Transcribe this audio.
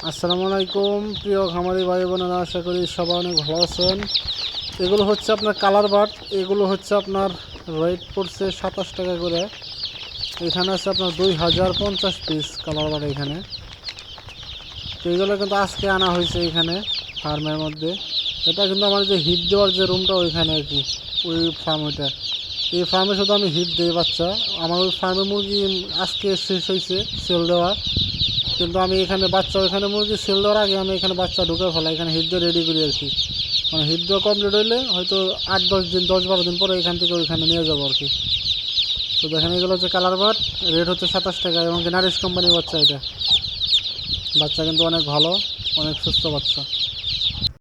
আসসালামু আলাইকুম প্রিয় খামারি ভাই বোনেরা, আশা করি সবাই অনেক ভালো আছেন। এগুলো হচ্ছে আপনার কালার বার্ড। এগুলো হচ্ছে আপনার রেট পড়ছে 27 টাকা করে। এখানে আছে আপনার 2050 পিস কালার বার্ড এখানে। তো এগুলো কিন্তু আজকে আনা হয়েছে এখানে ফার্মের মধ্যে। এটা কিন্তু আমার যে হিট দেওয়ার যে রুমটা ওইখানে আর কি, ওই ফার্ম ওইটা। এই ফার্মে শুধু আমি হিট দিই বাচ্চা। আমার ওই ফার্মে মুরগি আজকে শেষ হয়েছে সেল দেওয়া, কিন্তু আমি এখানে বাচ্চা ওইখানে মুরগি সেল দেওয়ার আগে আমি এখানে বাচ্চা ঢুকে ফেলা, এখানে হিট দিয়ে রেডি করি আর কি। মানে হিট দেওয়া কমপ্লিট হইলে হয়তো 8-10 দিন 10-12 দিন পরে এখান থেকে ওইখানে নিয়ে যাবো আর কি। তো দেখেন এগুলো হচ্ছে কালার বার্ড, রেট হচ্ছে 27 টাকা এবং নারিশ কোম্পানির বাচ্চা। এটা বাচ্চা কিন্তু অনেক ভালো, অনেক সুস্থ বাচ্চা।